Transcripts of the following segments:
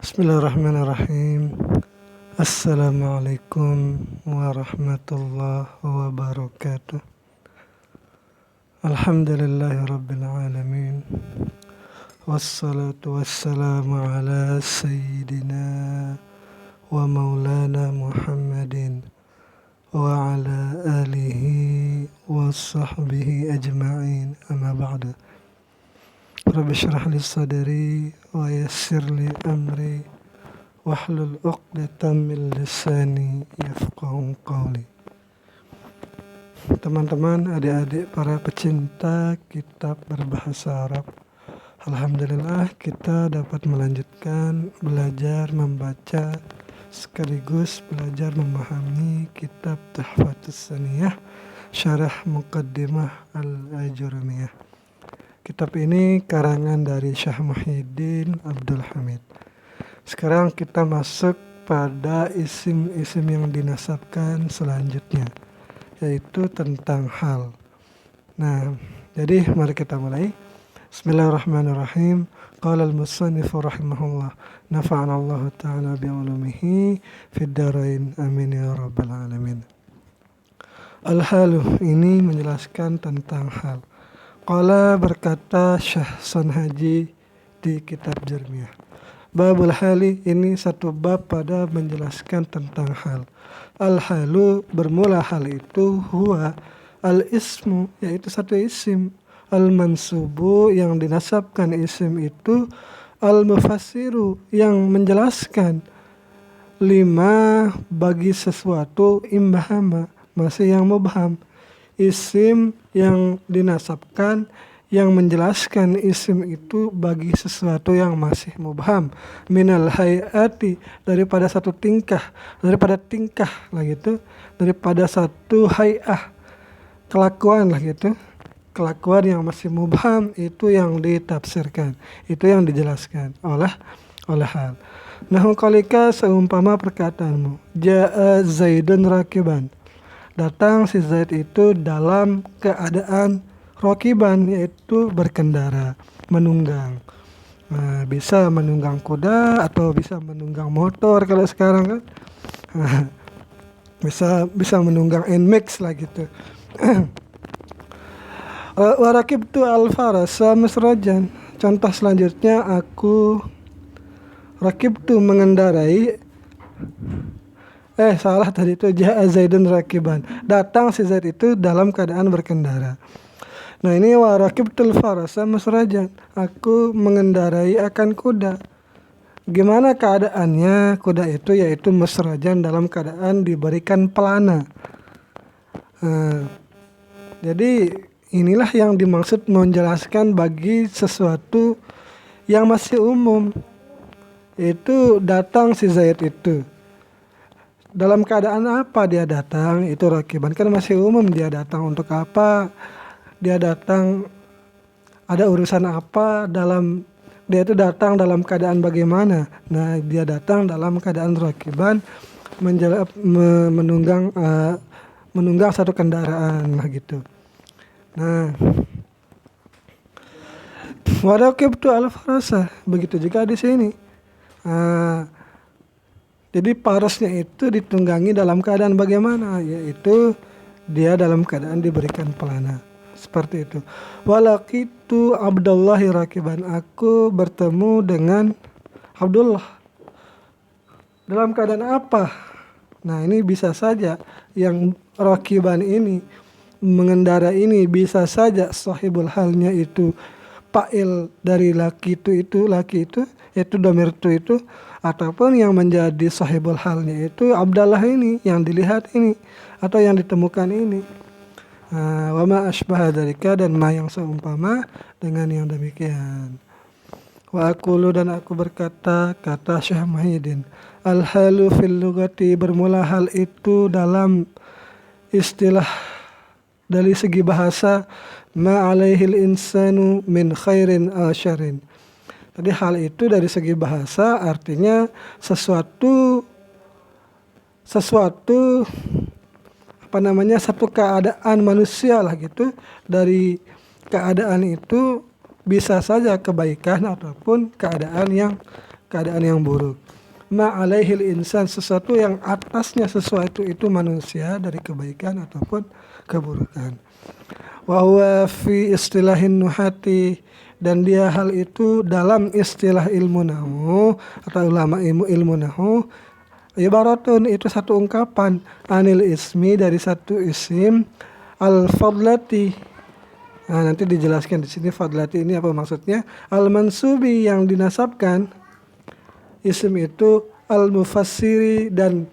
Bismillahirrahmanirrahim. Assalamualaikum warahmatullahi wabarakatuh. Alhamdulillahirabbil alamin. Wassalatu wassalamu ala sayyidina wa maulana Muhammadin wa ala alihi wa sahbihi ajma'in. Amma ba'du. Rabbi shrah li sadri wa yassir li amri wahlul 'uqdatam min lisani yafqahu qawli. Teman-teman, adik-adik para pecinta kitab berbahasa Arab, alhamdulillah kita dapat melanjutkan belajar membaca sekaligus belajar memahami kitab Tuhfatus Saniyah Syarah Muqaddimah Al-Ajurumiyah. Kitab ini karangan dari Syekh Muhyiddin Abdul Hamid. Sekarang kita masuk pada isim-isim yang dinasabkan selanjutnya, yaitu tentang hal. Nah, jadi mari kita mulai. Bismillahirrahmanirrahim. Qala al-musannifu rahimahullah, nafa'ana Allah ta'ala bi'ulumihi fid darain, amin ya rabbal alamin. Al-halu ini menjelaskan tentang hal. Qala berkata Syekh Sonhaji di kitab Jarmiyah. Babul hali ini satu bab pada menjelaskan tentang hal. Al-halu bermula hal itu huwa al-ismu, yaitu satu isim. Al-mansubu yang dinasabkan isim itu, al-mufassiru yang menjelaskan, lima bagi sesuatu imbahama masih yang mubham. Isim yang dinasabkan yang menjelaskan isim itu bagi sesuatu yang masih mubham, minal hayati daripada satu tingkah, daripada tingkah lah gitu, daripada satu hayah kelakuan lah gitu. Kelakuan yang masih mubham itu yang ditafsirkan, itu yang dijelaskan oleh hal. Nahu qalika seumpama perkataanmu, jaa Zaidun rakiban, datang si Zaid itu dalam keadaan rokiban, yaitu berkendara, menunggang. Nah, bisa menunggang kuda atau bisa menunggang motor kalau sekarang kan. bisa menunggang NMAX lah gitu. Warakibtu al-farasa musrajan. Contoh selanjutnya, aku rakibtu mengendarai. Salah tadi itu ja'a Zaidun rakiban. Datang si Zaid itu dalam keadaan berkendara. Nah, ini wa rakibtul farasa musrajan. Aku mengendarai akan kuda. Gimana keadaannya kuda itu? Yaitu musrajan, dalam keadaan diberikan pelana. Jadi inilah yang dimaksud menjelaskan bagi sesuatu yang masih umum. Itu datang si Zaid itu. Dalam keadaan apa dia datang? Itu rakiban, kan masih umum. Dia datang untuk apa? Dia datang ada urusan apa? Dia itu datang dalam keadaan bagaimana? Nah, dia datang dalam keadaan rakiban, menunggang satu kendaraan lah gitu. Nah, warakibtu al-farasa, begitu juga di sini. Jadi parasnya itu ditunggangi dalam keadaan bagaimana? Yaitu dia dalam keadaan diberikan pelana. Seperti itu. Walakitu Abdullahi rakiban. Aku bertemu dengan Abdullah. Dalam keadaan apa? Nah, ini bisa saja yang rakiban ini, mengendara ini, bisa saja sahibul halnya itu fa'il dari laki itu, yaitu dhamir itu, ataupun yang menjadi sahibul halnya itu Abdullah ini, yang dilihat ini atau yang ditemukan ini. Wa ma asbaha dzalika, dan ma yang seumpama dengan yang demikian. Wa aqulu, dan aku berkata, kata Syekh Muhyiddin, al halu fil lugati, bermula hal itu dalam istilah dari segi bahasa, ma alaihil insanu min khairin asyarin. Jadi hal itu dari segi bahasa artinya sesuatu satu keadaan manusia lah gitu. Dari keadaan itu bisa saja kebaikan ataupun keadaan yang keadaan yang buruk. Ma'alaihil insan, sesuatu yang atasnya sesuatu itu manusia dari kebaikan ataupun keburukan. Wa huwa fi istilahin nuhati, dan dia hal itu dalam istilah ilmu nahu atau ulama ilmu nahu, ibaratun itu satu ungkapan, anil ismi dari satu isim, al fadlati. Nah, nanti dijelaskan di sini fadlati ini apa maksudnya. Al mansubi yang dinasabkan isim itu, al mufassiri, dan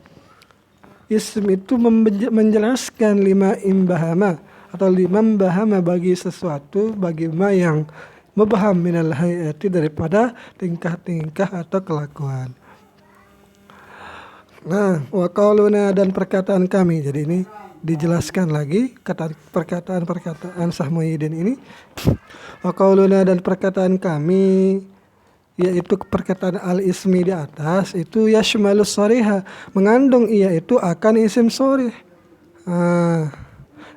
isim itu menjelaskan lima imbahama atau liman bahama bagi sesuatu, bagi ma yang mubham minal hayati daripada tingkah-tingkah atau kelakuan. Nah, wa qauluna dan perkataan kami. Jadi ini dijelaskan lagi perkataan Syah Muhyiddin ini. Wa qauluna dan perkataan kami, yaitu perkataan al-ismi di atas itu yashmalus shariha, mengandung ia itu akan isim sharih.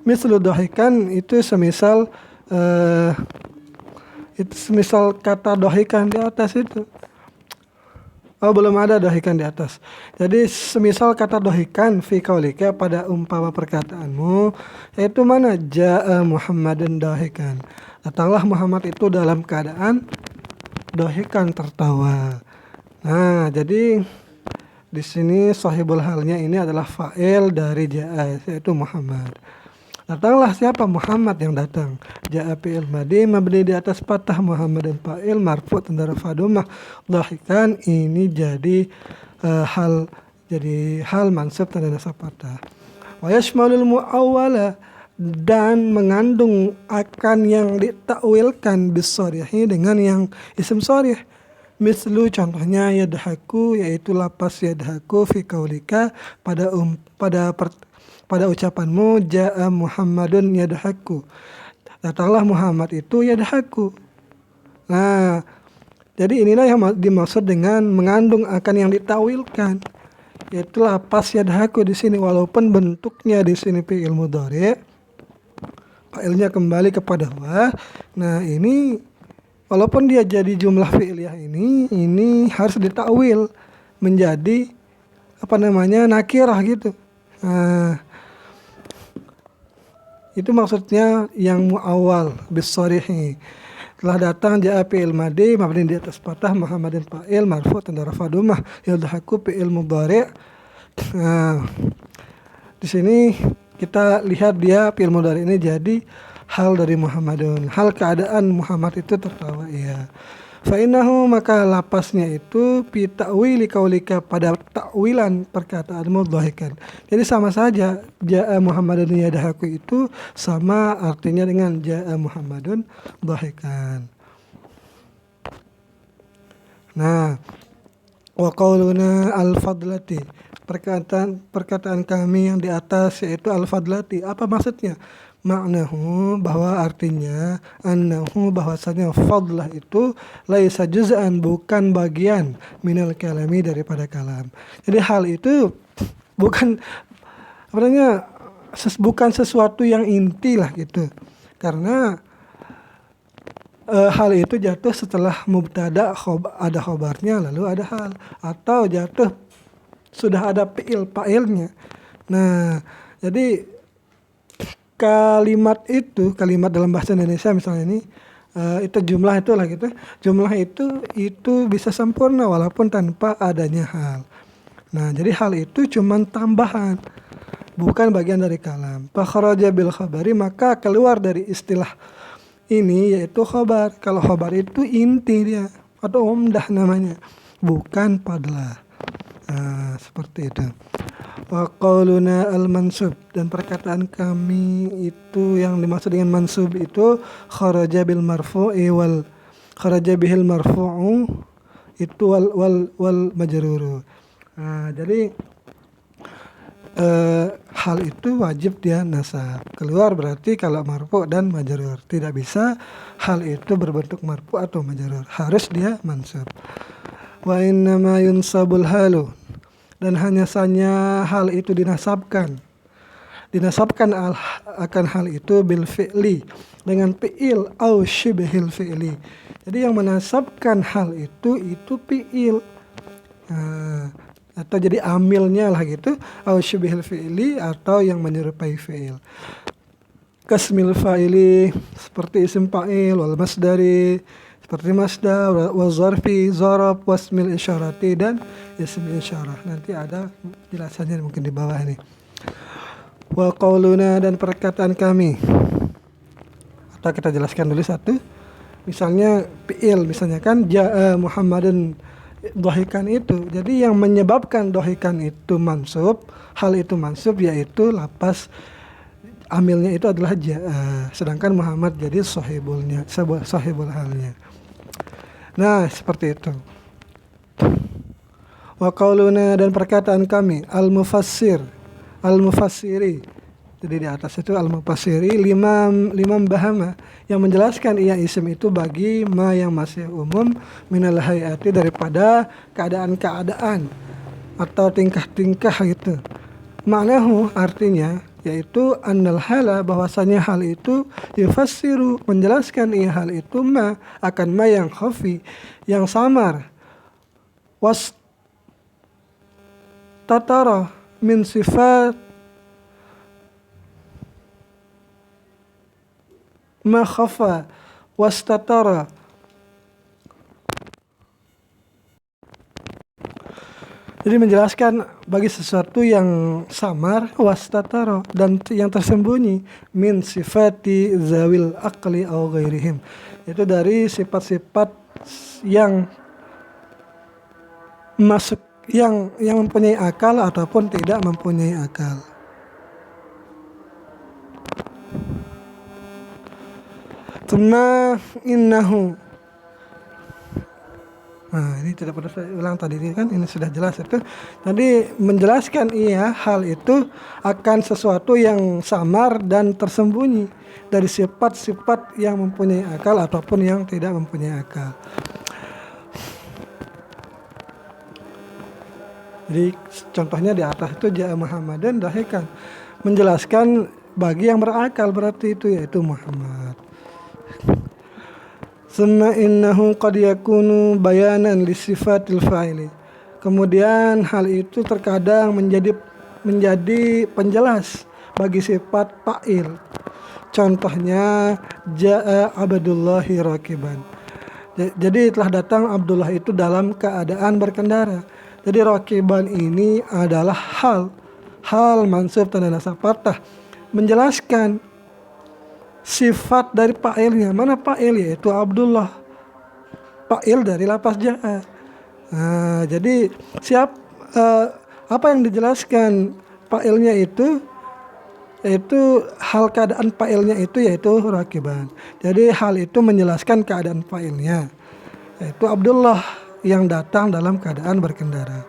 Mislu dohikan itu semisal kata dohikan di atas itu. Oh, belum ada dohikan di atas. Jadi semisal kata dohikan fi qaulika pada umpama perkataanmu, yaitu mana jaa Muhammadun dohikan, datanglah Muhammad itu dalam keadaan dohikan, tertawa. Nah, jadi di sini sahibul halnya ini adalah fa'il dari jaa, yaitu Muhammad. Datanglah siapa? Muhammad yang datang. Jaa fi'il madhi mabni di atas fathah, Muhammad dan fa'il marfu' tanda rafa dhammah. Dhahikan ini jadi hal mansub tanda nasab fathah. Wa yashmalul muawwala, dan mengandung akan yang ditakwilkan bisarihi dengan yang isim sharih. Mislu contohnya yadhaku, yaitu lapas yadhaku fi qaulika pada ucapanmu jaa Muhammadun yadhaku, datanglah Muhammad itu yadhaku. Nah, jadi inilah yang dimaksud dengan mengandung akan yang ditawilkan, yaitu lapas yadhaku di sini, walaupun bentuknya di sini fi'il mudhari', fa'ilnya kembali kepada wa. Nah, ini walaupun dia jadi jumlah fi'liyah ini harus ditakwil menjadi nakirah gitu. Nah, itu maksudnya yang muawwal bisarihi. Telah datang jaa fi'il madhi mabni di atas fathah, Muhammadin fa'il marfu' tanda rafa dhammah, yadhaku fi'il mudhari'. Nah, di sini kita lihat dia fi'il mudhari' ini jadi hal dari Muhammadun, hal keadaan Muhammad itu tertawa, iya. Fa'innahu, maka lapasnya itu fi ta'wili qaulika, pada takwilan perkataanmu dhahikan. Jadi sama saja jaa Muhammadun yadhaku itu sama artinya dengan jaa Muhammadun dhahikan. Nah, wa qauluna al-fadlati, perkataan kami yang di atas yaitu al-fadlati, apa maksudnya? Maknahu, bahwa artinya annahu, bahwasanya fadlah itu laisa juz'an, bukan bagian minal kalami, daripada kalam. Jadi hal itu bukan bukan sesuatu yang inti lah gitu. Karena hal itu jatuh setelah mubtada ada khobarnya lalu ada hal, atau jatuh sudah ada fa'ilnya. Nah, jadi kalimat dalam bahasa Indonesia misalnya ini itu jumlah itulah gitu. Jumlah itu bisa sempurna walaupun tanpa adanya hal. Nah, jadi hal itu cuman tambahan, bukan bagian dari kalam. Fa kharaja bil khabari, maka keluar dari istilah ini yaitu khabar. Kalau khabar itu inti dia atau umdah namanya, bukan fadlah. Nah, seperti itu. Wa qauluna al-mansub, dan perkataan kami itu yang dimaksud dengan mansub itu kharaja bil marfu'i wal kharaja bihil marfu'u itu wal majruru. Nah, jadi hal itu wajib dia nasab. Keluar berarti kalau marfu' dan majrur. Tidak bisa hal itu berbentuk marfu' atau majrur. Harus dia mansub. Wa innama yunsabul halu, dan hanya saja hal itu dinasabkan akan hal itu bil fi'li, dengan fi'il au syibhil fi'li. Jadi yang menasabkan hal itu fi'il. Atau jadi amilnya lah gitu, au syibhil fi'li, atau yang menyerupai fi'il. Kasmil fa'ili, seperti isim fa'il, wal masdari, seperti masdar, wal zarfi, zarab, wasmil isyarati, dan isim isyarah. Nanti ada jelasannya mungkin di bawah ini. Wa qauluna, dan perkataan kami. Atau kita jelaskan dulu satu. Misalnya fi'il, misalnya kan ja'a Muhammadun dohikan itu. Jadi yang menyebabkan dohikan itu mansub, hal itu mansub, yaitu lapas amilnya itu adalah ja'a, sedangkan Muhammad jadi sahibulnya, sahibul halnya. Nah, seperti itu. Wa qauluna, dan perkataan kami, al-mufassir, al-mufassiri. Jadi di atas itu al-mufassiri, limam bahama, yang menjelaskan ia isim itu bagi ma yang masih umum minal hayati, daripada keadaan-keadaan atau tingkah-tingkah gitu. Ma'nahu, artinya yaitu annal hala, bahwasanya hal itu yufassiru, menjelaskan ia hal itu ma akan ma yang khafi, yang samar, was tatara min sifat ma khafa was tatara. Jadi menjelaskan bagi sesuatu yang samar, wastataro, dan yang tersembunyi, min sifati zawil aqli au ghairihim, itu dari sifat-sifat yang masuk, yang mempunyai akal ataupun tidak mempunyai akal. Tsumma innahu, nah ini tidak perlu saya ulang tadi kan, ini sudah jelas itu. Jadi menjelaskan ia hal itu akan sesuatu yang samar dan tersembunyi dari sifat-sifat yang mempunyai akal ataupun yang tidak mempunyai akal. Jadi contohnya di atas itu ja'a Muhammadun dahikan, menjelaskan bagi yang berakal, berarti itu yaitu Muhammad. Summa innahu qad yakunu bayanan li sifatil fa'ili. Kemudian hal itu terkadang menjadi penjelas bagi sifat fa'il. Contohnya ja'a Abdullahi rakiban. Jadi telah datang Abdullah itu dalam keadaan berkendara. Jadi rakiban ini adalah hal mansub tanda nasab fathah, menjelaskan sifat dari fa'ilnya. Mana fa'il? Yaitu Abdullah, fa'il dari lapas ja'a. Nah, jadi apa yang dijelaskan fa'ilnya itu, yaitu hal keadaan fa'ilnya itu yaitu rakiban. Jadi hal itu menjelaskan keadaan fa'ilnya, yaitu Abdullah yang datang dalam keadaan berkendara.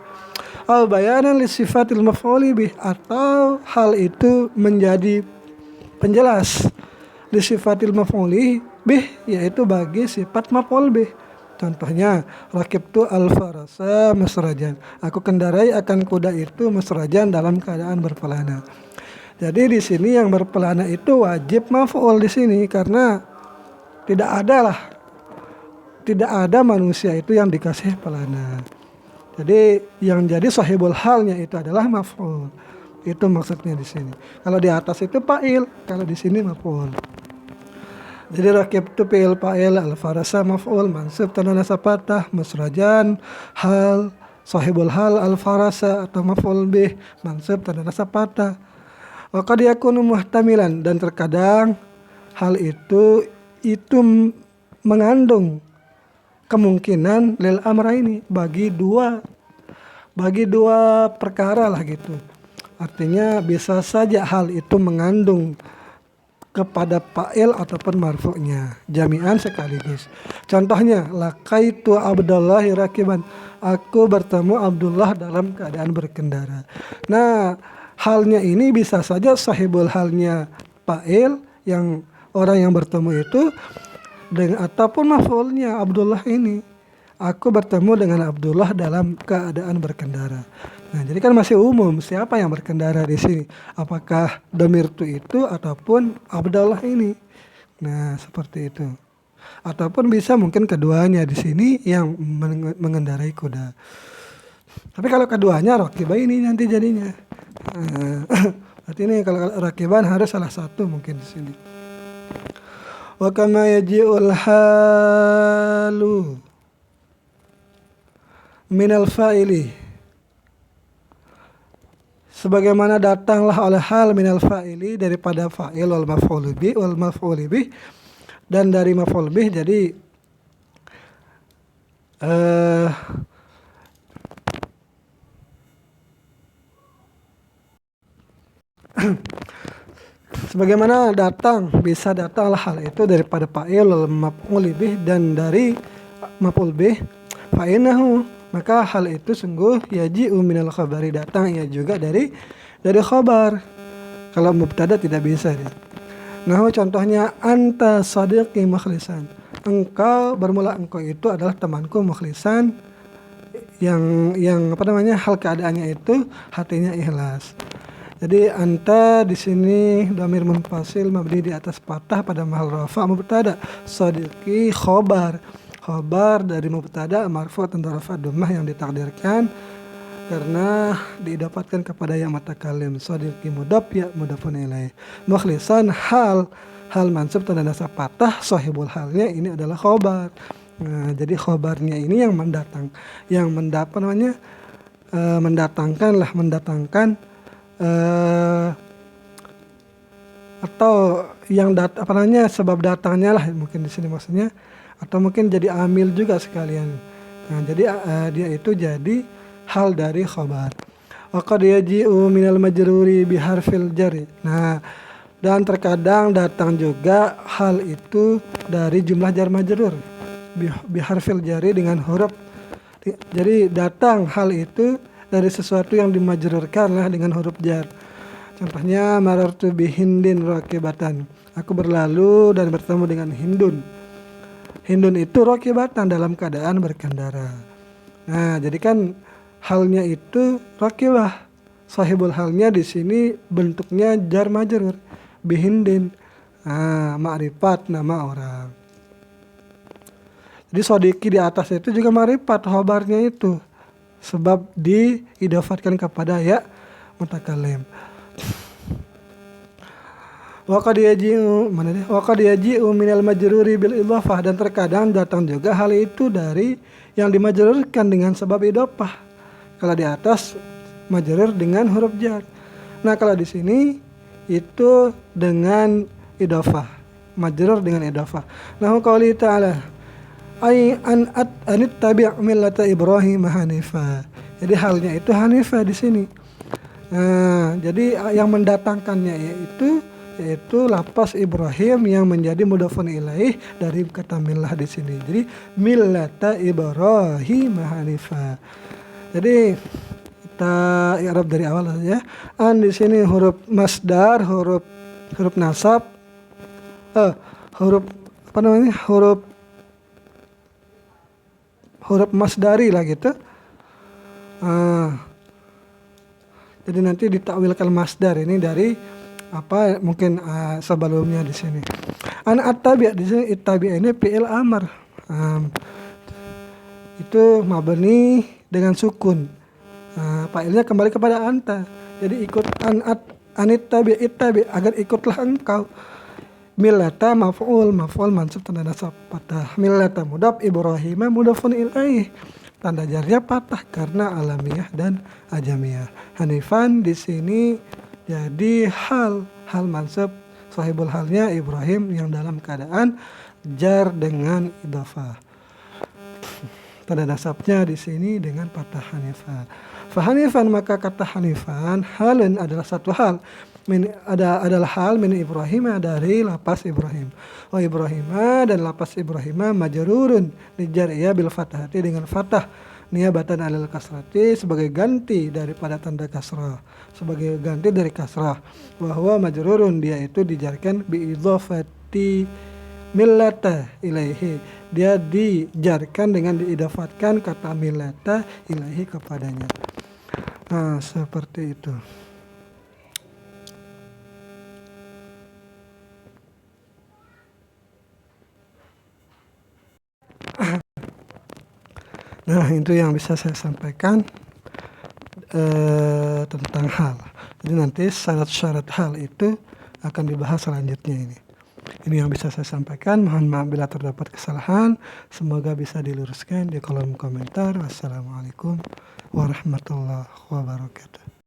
Al bayanan li sifatil maf'uli bih, atau hal itu menjadi penjelas li sifatil maf'uli bih, yaitu bagi sifat maf'ul bih. Contohnya rakibtu al-farasa masrajan, aku kendarai akan kuda itu masrajan dalam keadaan berpelana. Jadi di sini yang berpelana itu wajib maf'ul di sini, karena tidak ada manusia itu yang dikasih pelana. Jadi yang jadi sahibul halnya itu adalah maf'ul. Itu maksudnya di sini. Kalau di atas itu fa'il, kalau di sini maf'ul. Jadi rakibtu fi'il fa'il, al-farasa maf'ul, mansub tanda nasab fathah, masrajan hal, sahibul hal al-farasa atau maf'ul bih, mansub tanda nasab fathah. Wa qad yakunu muhtamilan, dan terkadang hal itu mengandung kemungkinan lil amraini, bagi dua perkara lah gitu. Artinya bisa saja hal itu mengandung kepada fa'il ataupun marfu'nya, jami'an sekaligus. Contohnya laqaitu Abdullahi rakiban, aku bertemu Abdullah dalam keadaan berkendara. Nah, halnya ini bisa saja sahibul halnya fa'il, yang orang yang bertemu itu, dengan ataupun maf'ulnya Abdullah ini, aku bertemu dengan Abdullah dalam keadaan berkendara. Nah, jadi kan masih umum siapa yang berkendara di sini. Apakah Damirtu itu ataupun Abdallah ini. Nah, seperti itu. Ataupun bisa mungkin keduanya di sini yang mengendarai kuda. Tapi kalau keduanya Rakibah ini nanti jadinya. Berarti ini kalau Rakiban harus salah satu mungkin di sini. Wa kama yaji'ul halu minal fa'ili, sebagaimana datanglah oleh hal minal fa'ili daripada fa'il wal maf'ul bih dan dari maf'ul bih. Jadi sebagaimana bisa datanglah hal itu daripada fa'il wal maf'ul bih dan dari maf'ul bih, fa'inahu, maka hal itu sungguh yaji'u minal khabari, datang ya juga dari khabar. Kalau mubtada tidak bisa dia. Nah, contohnya anta sadiqi mukhlisan, engkau bermula engkau itu adalah temanku mukhlisan, yang hal keadaannya itu hatinya ikhlas. Jadi anta di sini dhamir munfasil mabni di atas fathah pada mahal rafa mubtada, sadiqi khabar dari mubtada marfu tanda rafa dhammah yang ditakdirkan karena didapatkan kepada yang mutakallim. Sadiqi mudhaf ya mudhafun ilaih, mukhlisan hal mansub tanda nasab fathah, sahibul halnya ini adalah khabar. Nah, jadi khabarnya ini yang mendatangkan atau yang sebab datangnya lah mungkin di sini maksudnya, atau mungkin jadi amil juga sekalian. Nah, jadi dia itu jadi hal dari khabar. Wa qad yaji'u minal majruri biharfil jari. Nah, dan terkadang datang juga hal itu dari jumlah jar majrur biharfil jari dengan huruf. Jadi datang hal itu dari sesuatu yang dimajrurkan lah dengan huruf jar. Contohnya marartu bihindin rakibatan, aku berlalu dan bertemu dengan Hindun. Hindun itu rakibatan, dalam keadaan berkendara. Nah, jadi kan halnya itu rakibah. Sahibul halnya di sini bentuknya jar majrur bihindin. Nah, ma'rifat nama orang. Jadi sodiki di atas itu juga ma'rifat khabarnya itu, sebab diidafatkan kepada ya mutakallim. Wa qad yaji'u minal majruri bil idhafah, dan terkadang datang juga hal itu dari yang dimajrurkan dengan sebab idhafah. Kalau di atas majrur dengan huruf jar. Nah, kalau di sini itu dengan idhafah, majrur dengan idhafah. Nah, qauli ta'ala ay anit tabi' millata Ibrahim hanifa. Jadi halnya itu hanifah di sini. Nah, jadi yang mendatangkannya yaitu lafaz Ibrahim yang menjadi mudhafun ilaih dari kata millah di sini. Jadi millata Ibrahim hanifa. Jadi kita i'rab dari awal saja. An di sini huruf masdar, huruf nasab, huruf masdari lah gitu. Jadi nanti ditakwilkan masdar ini dari mungkin sebelumnya di sini. An at-tabi' di sini at-tabi' ini fi'il amr. Itu mabni dengan sukun. Fa'ilnya kembali kepada anta. Jadi ikut anit tabi' agar ikutlah engkau. Millata maf'ul mansub tanda nasab fathah. Millata mudhaf Ibrahim mudhafun ilaih, tanda jarnya patah karena alamiah dan ajamiyah. Hanifan di sini jadi hal mansub, sahibul halnya Ibrahim yang dalam keadaan jar dengan idhafah. Tanda nasabnya di sini dengan patah hanifan. Fahanifan, maka kata hanifan halun adalah satu hal. Adalah hal min Ibrahim, dari lapas Ibrahim. Wa Ibrahim, dan lapas Ibrahim majrurun dijar ia bil fathati dengan fathah niyabatan alal kasrati, sebagai ganti daripada tanda kasrah, sebagai ganti dari kasrah. Bahwa majrurun, dia itu dijarkan bi idhafati millata ilaihi, dia dijarkan dengan diidafatkan kata millata ilaihi kepadanya. Nah, seperti itu. Nah, itu yang bisa saya sampaikan tentang hal. Jadi nanti syarat-syarat hal itu akan dibahas selanjutnya ini. Ini yang bisa saya sampaikan. Mohon maaf bila terdapat kesalahan. Semoga bisa diluruskan di kolom komentar. Wassalamualaikum warahmatullahi wabarakatuh.